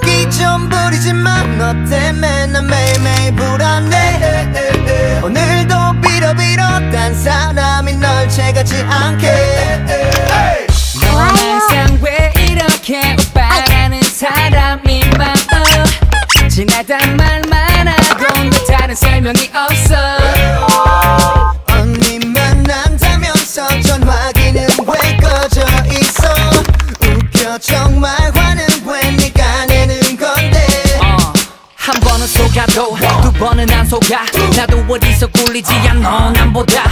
기 좀 부리지만 너 때문에 난 매일매일 불안해. 오늘도 빌어 딴 사람이 널 채가지 않게. 넌 항상 왜 이렇게 오빠라는 사람이 많아. 지나단 말만 하고 너 다른 설명이 없어. 언니 만난다면서 전화기는 왜 꺼져 있어. 웃겨 정말 화는 왜 네가 내는 건데. 한 번은 속아도 두 번은 안 속아. 나도 어디서 꿀리지 않아 남보다.